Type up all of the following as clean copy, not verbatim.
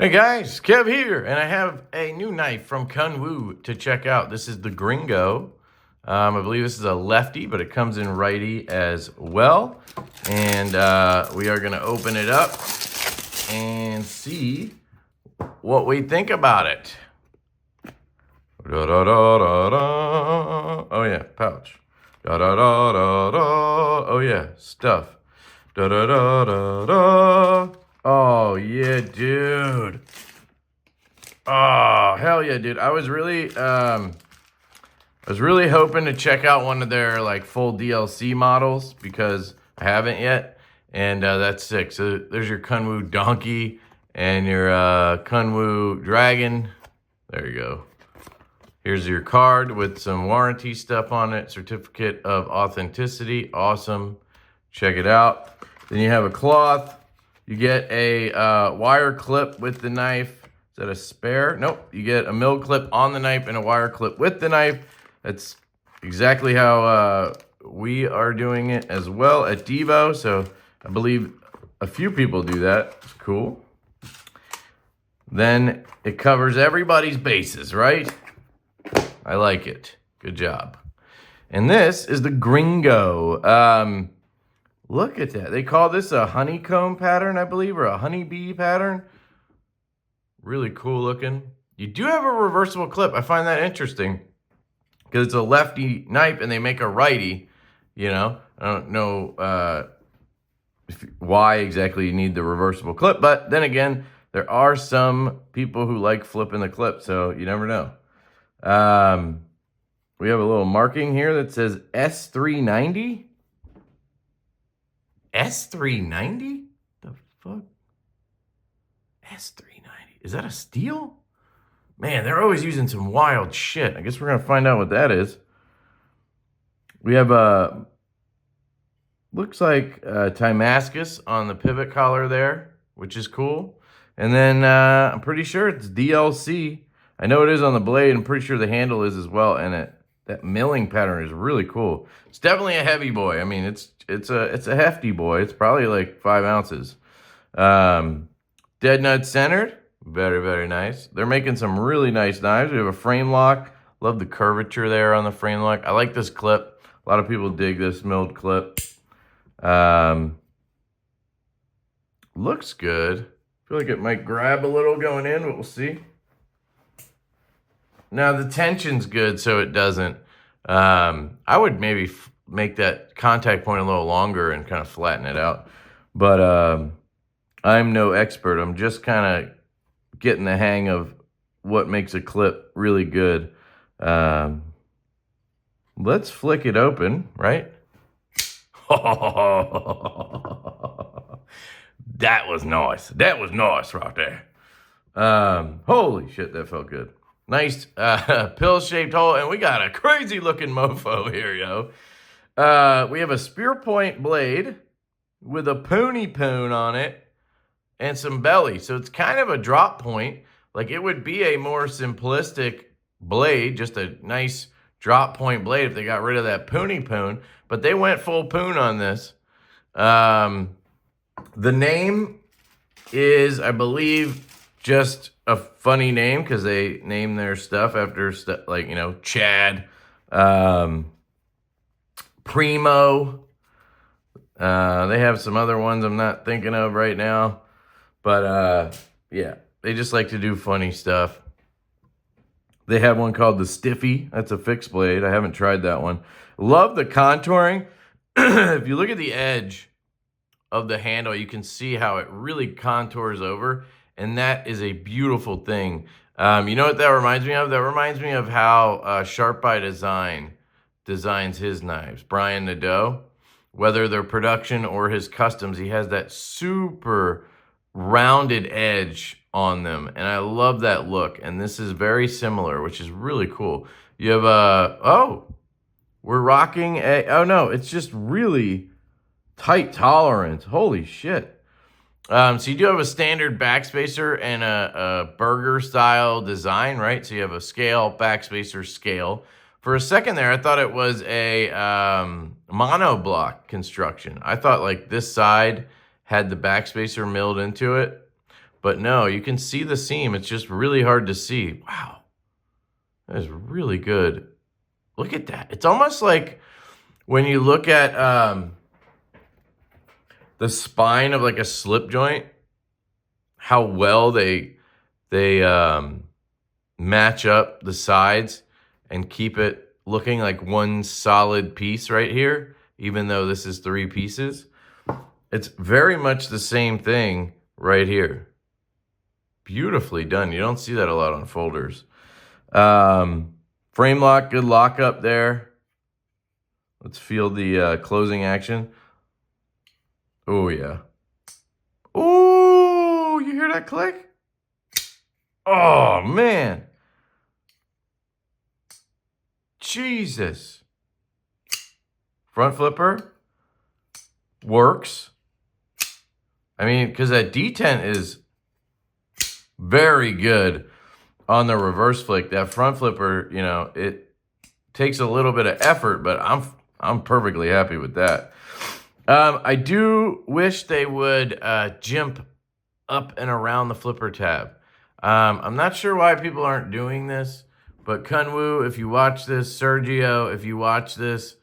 Hey guys, Kev here, and I have a new knife from Kunwu to check out. This is the Gringo. I believe this is a lefty, but it comes in righty as well. And we are going to open it up and see what we think about it. Da, da, da, da, da. Oh yeah, pouch. Da, da, da, da, da. Oh yeah, stuff. Da, da, da, da, da. Oh yeah, dude. Oh, hell yeah, dude. I was really hoping to check out one of their like full DLC models because I haven't yet. And that's sick. So there's your Kunwu donkey and your Kunwu dragon. There you go. Here's your card with some warranty stuff on it. Certificate of authenticity. Awesome. Check it out. Then you have a cloth. You get a wire clip with the knife. Is that a spare? Nope. You get a mill clip on the knife and a wire clip with the knife. That's exactly how we are doing it as well at Divo. So I believe a few people do that. It's cool. Then it covers everybody's bases, right? I like it. Good job. And this is the Gringo. Look at that. They call this a honeycomb pattern, I believe, or a honeybee pattern. Really cool looking. You do have a reversible clip. I find that interesting because it's a lefty knife and they make a righty, you know. I don't know why exactly you need the reversible clip, but then again, there are some people who like flipping the clip, so you never know. We have a little marking here that says S390. S390? The fuck? S390. Is that a steel? Man, they're always using some wild shit. I guess we're going to find out what that is. We have looks like Damascus on the pivot collar there, which is cool. And then I'm pretty sure it's DLC. I know it is on the blade. I'm pretty sure the handle is as well. And that milling pattern is really cool. It's definitely a heavy boy. I mean, it's a hefty boy. It's probably like 5 ounces. Dead nut centered. Very, very nice. They're making some really nice knives. We have a frame lock. Love the curvature there on the frame lock. I like this clip. A lot of people dig this milled clip. Looks good. I feel like it might grab a little going in, but we'll see. Now the tension's good, so it doesn't. I would maybe make that contact point a little longer and kind of flatten it out. But I'm no expert. I'm just kind of getting the hang of what makes a clip really good. Let's flick it open, right? That was nice. That was nice right there. Holy shit, that felt good. Nice pill-shaped hole, and we got a crazy-looking mofo here, yo. We have a spear point blade with a pony poon on it and some belly. So it's kind of a drop point. Like it would be a more simplistic blade, just a nice drop point blade if they got rid of that pony poon. But they went full poon on this. The name is, I believe, just a funny name because they name their stuff after stuff like, you know, Chad, Primo. They have some other ones I'm not thinking of right now. But yeah, they just like to do funny stuff. They have one called the Stiffy. That's a fixed blade. I haven't tried that one. Love the contouring. If you look at the edge of the handle, you can see how it really contours over. And that is a beautiful thing. You know what that reminds me of? That reminds me of how Sharp by Design designs his knives. Brian Nadeau, whether they're production or his customs, he has that super rounded edge on them. And I love that look. And this is very similar, which is really cool. You have we're rocking a, oh no, it's just really tight tolerance. Holy shit. So you do have a standard backspacer and a burger style design, right? So you have a scale, backspacer, scale. For a second there, I thought it was a monoblock construction. I thought like this side had the backspacer milled into it. But no, you can see the seam. It's just really hard to see. Wow, that is really good. Look at that. It's almost like when you look at the spine of like a slip joint, how well they match up the sides and keep it looking like one solid piece right here, even though this is 3 pieces. It's very much the same thing right here. Beautifully done. You don't see that a lot on folders. Frame lock, good lockup there. Let's feel the closing action. Oh, yeah. Oh, you hear that click? Oh, man. Jesus. Front flipper works. I mean, because that detent is very good on the reverse flick. That front flipper, you know, it takes a little bit of effort, but I'm perfectly happy with that. I do wish they would jump up and around the flipper tab. I'm not sure why people aren't doing this, but Kunwu, if you watch this, Sergio, if you watch this,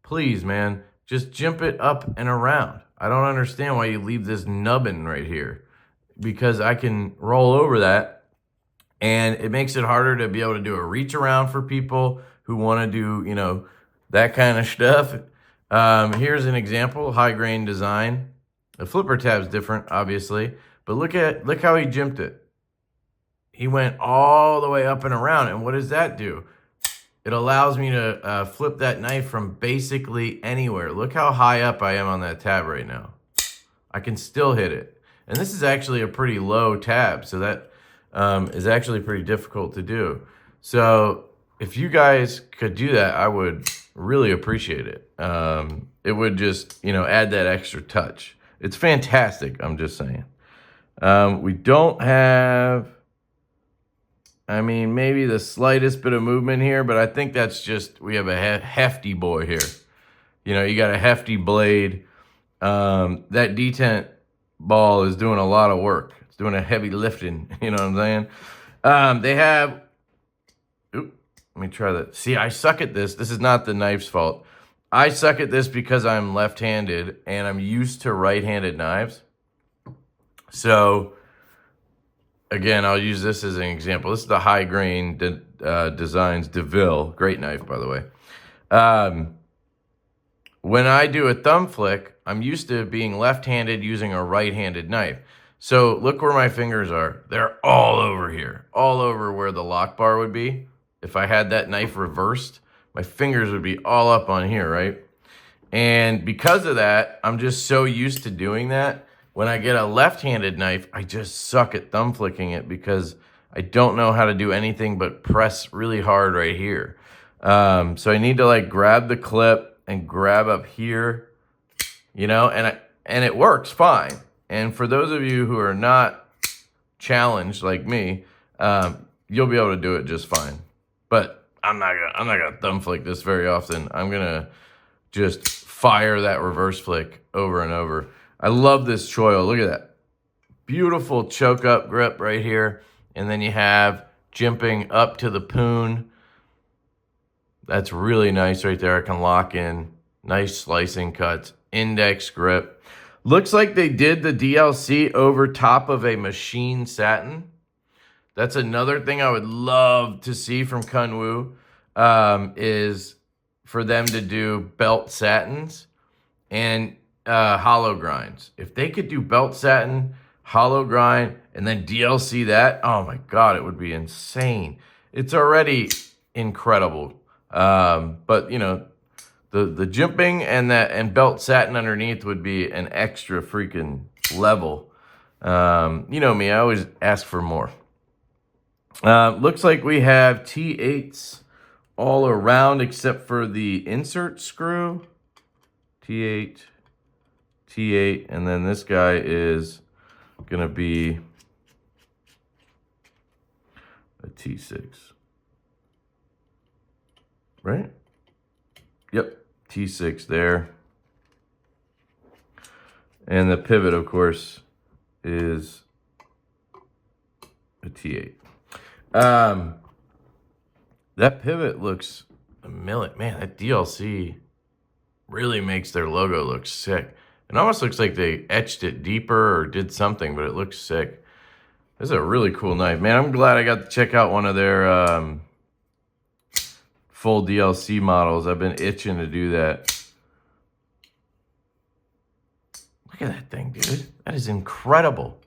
please, man, just jump it up and around. I don't understand why you leave this nubbin right here, because I can roll over that and it makes it harder to be able to do a reach around for people who want to do, you know, that kind of stuff. Here's an example, high grain design. The flipper tab's different, obviously, but look how he jimped it. He went all the way up and around, and what does that do? It allows me to flip that knife from basically anywhere. Look how high up I am on that tab right now. I can still hit it. And this is actually a pretty low tab, so that is actually pretty difficult to do. So if you guys could do that, I would really appreciate it. It would just, you know, add that extra touch. It's fantastic, I'm just saying. We don't have, I mean, maybe the slightest bit of movement here, but I think that's just, we have a hefty boy here. You know, you got a hefty blade. That detent ball is doing a lot of work. It's doing a heavy lifting, you know what I'm saying? They have, let me try that. See, I suck at this. This is not the knife's fault. I suck at this because I'm left-handed and I'm used to right-handed knives. So, again, I'll use this as an example. This is the High Grain Designs DeVille. Great knife, by the way. When I do a thumb flick, I'm used to being left-handed using a right-handed knife. So look where my fingers are. They're all over here. All over where the lock bar would be. If I had that knife reversed, my fingers would be all up on here, right? And because of that, I'm just so used to doing that. When I get a left-handed knife, I just suck at thumb flicking it because I don't know how to do anything but press really hard right here. So I need to like grab the clip and grab up here, you know, and it works fine. And for those of you who are not challenged like me, you'll be able to do it just fine. But I'm not gonna thumb flick this very often. I'm gonna just fire that reverse flick over and over. I love this choil. Look at that. Beautiful choke up grip right here. And then you have jimping up to the poon. That's really nice right there. I can lock in. Nice slicing cuts. Index grip. Looks like they did the DLC over top of a machine satin. That's another thing I would love to see from Kunwu, is for them to do belt satins and hollow grinds. If they could do belt satin, hollow grind, and then DLC that, oh my God, it would be insane. It's already incredible. But you know, the jimping and belt satin underneath would be an extra freaking level. You know me, I always ask for more. Looks like we have T8s all around except for the insert screw. T8, T8, and then this guy is gonna be a T6, right? Yep, T6 there. And the pivot, of course, is T8. That pivot looks a million. Man, that DLC really makes their logo look sick. It almost looks like they etched it deeper or did something, but it looks sick. This is a really cool knife. Man, I'm glad I got to check out one of their full DLC models. I've been itching to do that. Look at that thing, dude. That is incredible.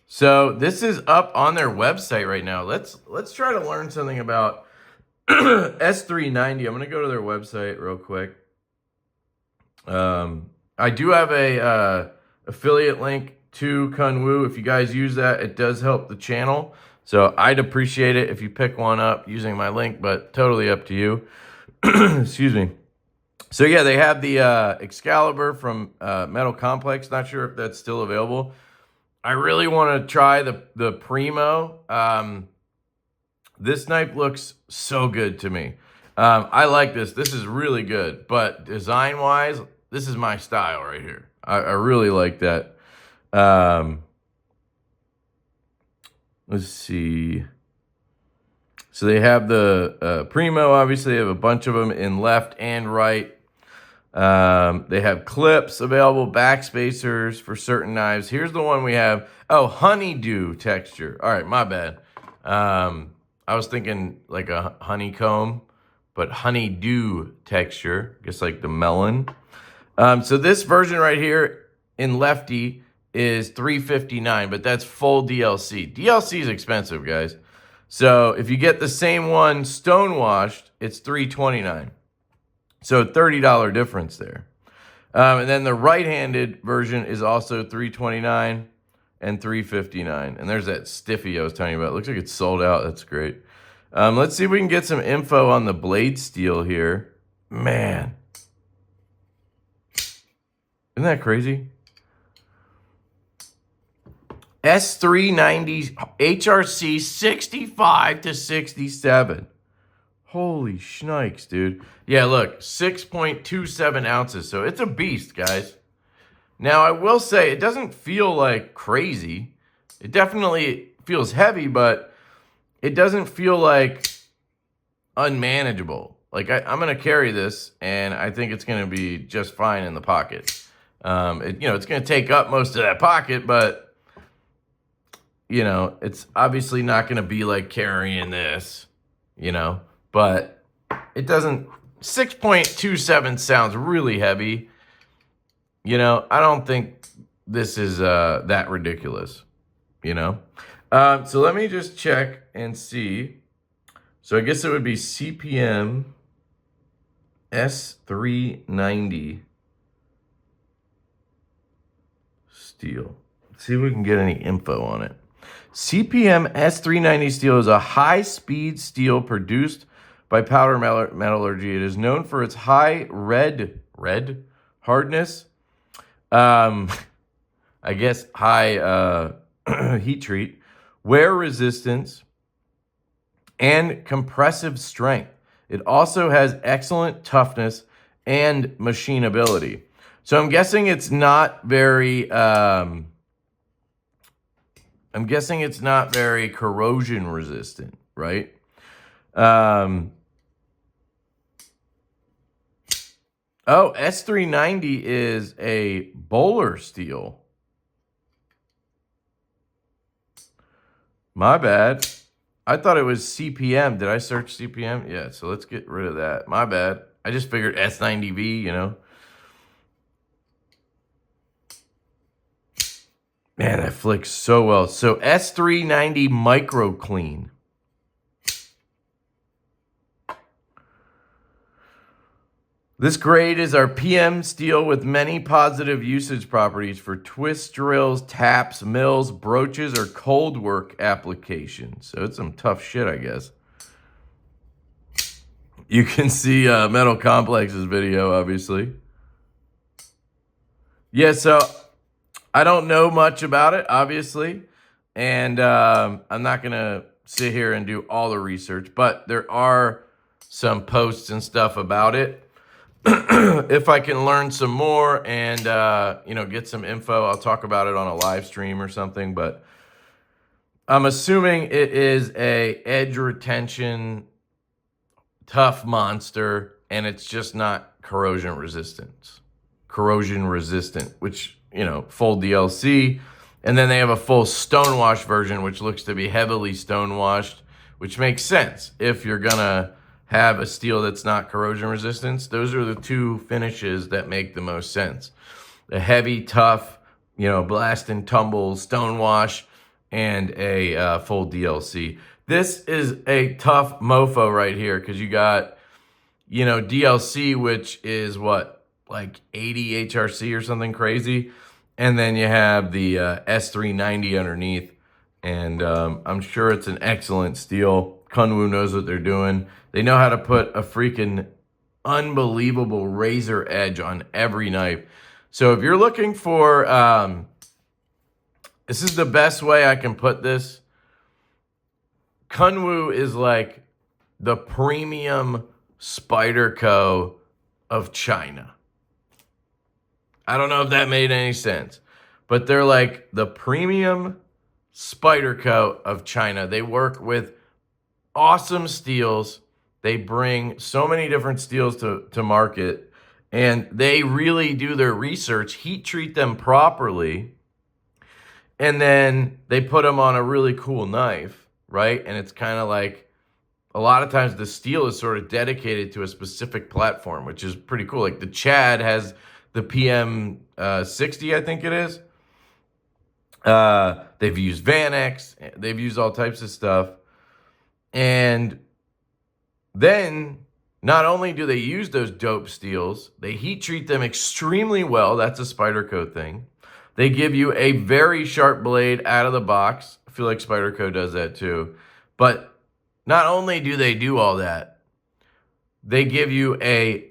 So this is up on their website right now. Let's try to learn something about S390. I'm going to go to their website real quick. I do have a affiliate link to Kunwu. If you guys use that, it does help the channel. So I'd appreciate it if you pick one up using my link, but totally up to you. Excuse me. So yeah, they have the Excalibur from Metal Complex. Not sure if that's still available. I really want to try the Primo. This knife looks so good to me. I like this. This is really good. But design-wise, this is my style right here. I really like that. Let's see. So they have the Primo. Obviously, they have a bunch of them in left and right. They have clips available, backspacers for certain knives. Here's the one we have. Oh, honeydew texture. All right, my bad. I was thinking like a honeycomb, but honeydew texture, just like the melon. So this version right here in Lefty is $359, but that's full DLC. DLC is expensive, guys. So if you get the same one stonewashed, it's $329. So $30 difference there. And then the right-handed version is also $329 and $359. And there's that stiffy I was telling you about. It looks like it's sold out. That's great. Let's see if we can get some info on the blade steel here. Man. Isn't that crazy? S390 HRC 65 to 67. Holy shnikes, dude. Yeah, look, 6.27 ounces. So it's a beast, guys. Now, I will say it doesn't feel like crazy. It definitely feels heavy, but it doesn't feel like unmanageable. Like, I'm going to carry this, and I think it's going to be just fine in the pocket. It's going to take up most of that pocket, but, it's obviously not going to be like carrying this, but it doesn't. 6.27 sounds really heavy. I don't think this is that ridiculous, So let me just check and see. So I guess it would be CPM S390 steel. Let's see if we can get any info on it. CPM S390 steel is a high-speed steel produced by powder metallurgy. It is known for its high red hardness. I guess high heat treat, wear resistance, and compressive strength. It also has excellent toughness and machinability. So I'm guessing it's not very corrosion resistant, right? Oh, S390 is a bowler steel. My bad. I thought it was CPM. Did I search CPM? Yeah, so let's get rid of that. My bad. I just figured S90V, Man, that flicks so well. So S390 Micro Clean. This grade is our PM steel with many positive usage properties for twist drills, taps, mills, broaches, or cold work applications. So it's some tough shit, I guess. You can see Metal Complex's video, obviously. Yeah, so I don't know much about it, obviously. And I'm not going to sit here and do all the research. But there are some posts and stuff about it. If I can learn some more and, get some info, I'll talk about it on a live stream or something. But I'm assuming it is a edge retention tough monster, and it's just not corrosion resistant, which, you know, full DLC. And then they have a full stonewash version, which looks to be heavily stonewashed, which makes sense if you're gonna have a steel that's not corrosion resistant. Those are the two finishes that make the most sense. The heavy, tough, you know, blast and tumble stonewash, and a full DLC. This is a tough mofo right here, because you got, you know, DLC, which is what, like 80 HRC or something crazy. And then you have the S390 underneath. And I'm sure it's an excellent steel. Kunwu knows what they're doing. They know how to put a freaking unbelievable razor edge on every knife. So if you're looking for, this is the best way I can put this. Kunwu is like the premium Spyderco of China. I don't know if that made any sense, but they're like the premium Spyderco of China. They work with awesome steels. They bring so many different steels to market, and they really do their research, heat treat them properly, and then they put them on a really cool knife, right? And it's kind of like, a lot of times the steel is sort of dedicated to a specific platform, which is pretty cool. Like the Chad has the PM 60, I think it is. They've used Vanex. They've used all types of stuff. And then not only do they use those dope steels, they heat treat them extremely well. That's a Spyderco thing. They give you a very sharp blade out of the box. I feel like Spyderco does that too. But not only do they do all that, they give you a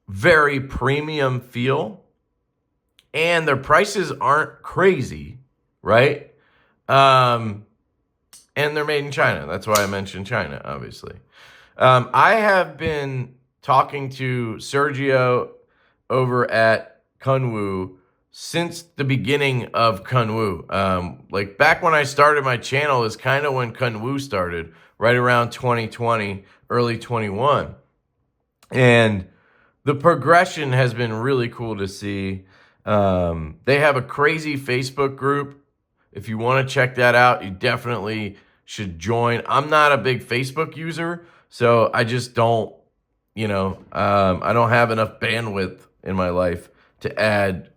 very premium feel, and their prices aren't crazy, right? And they're made in China. That's why I mentioned China, obviously. I have been talking to Sergio over at Kunwu since the beginning of Kunwu. Like back when I started my channel is kind of when Kunwu started, right around 2020, early 21. And the progression has been really cool to see. They have a crazy Facebook group. If you want to check that out, you definitely should join. I'm not a big Facebook user, so I just don't, you know, I don't have enough bandwidth in my life to add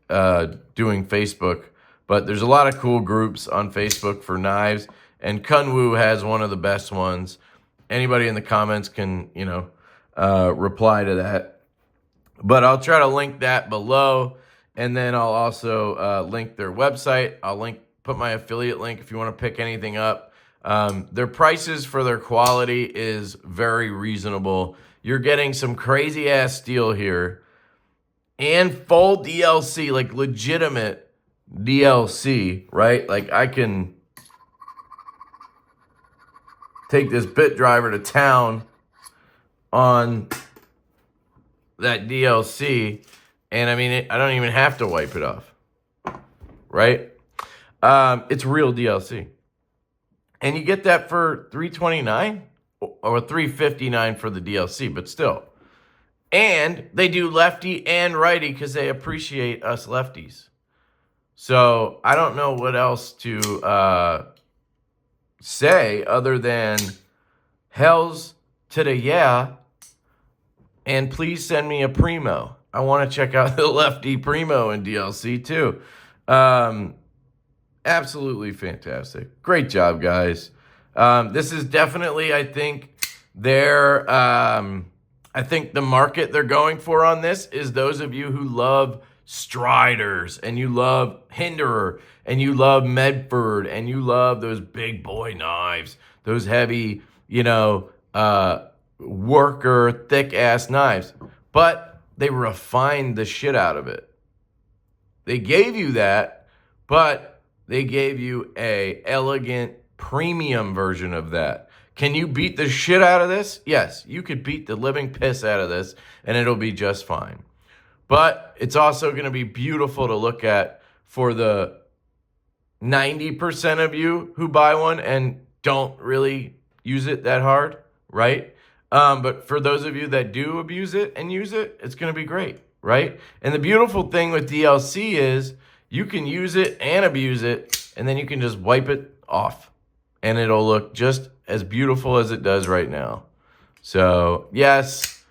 doing Facebook. But there's a lot of cool groups on Facebook for knives, and Kunwu has one of the best ones. Anybody in the comments can, you know, reply to that. But I'll try to link that below, and then I'll also link their website. I'll put my affiliate link if you want to pick anything up. Their prices for their quality is very reasonable. You're getting some crazy ass steel here, and full DLC, like legitimate DLC, right? Like I can take this bit driver to town on that DLC, and I mean, I don't even have to wipe it off, right? It's real DLC, and you get that for $329 or $359 for the DLC, but still. And they do lefty and righty because they appreciate us lefties. So I don't know what else to say other than hells to the yeah. And please send me a Primo. I want to check out the Lefty Primo in DLC too. Absolutely fantastic. Great job, guys. This is definitely, I think, I think the market they're going for on this is those of you who love Striders, and you love Hinderer, and you love Medford, and you love those big boy knives, those heavy, you know, worker, thick-ass knives. But they refined the shit out of it. They gave you that, but they gave you a elegant, premium version of that. Can you beat the shit out of this? Yes, you could beat the living piss out of this, and it'll be just fine. But it's also going to be beautiful to look at for the 90% of you who buy one and don't really use it that hard, right? But for those of you that do abuse it and use it, it's going to be great, right? And the beautiful thing with DLC is you can use it and abuse it, and then you can just wipe it off, and it'll look just as beautiful as it does right now. So, yes,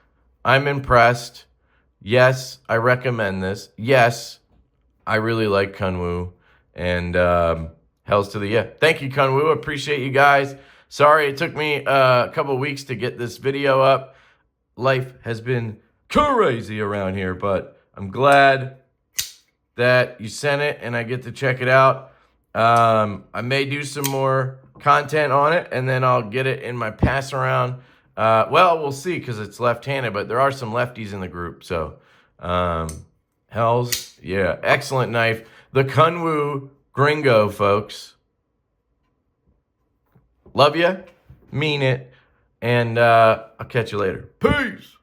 I'm impressed. Yes, I recommend this. Yes, I really like Kunwu. And hells to the yeah. Thank you, Kunwu. Appreciate you guys. Sorry it took me a couple of weeks to get this video up. Life has been crazy around here, but I'm glad that you sent it and I get to check it out. I may do some more content on it, and then I'll get it in my pass around. Well, we'll see, because it's left-handed, but there are some lefties in the group. So, hells, yeah, excellent knife. The Kunwu Gringo, folks. Love ya, mean it, and I'll catch you later. Peace.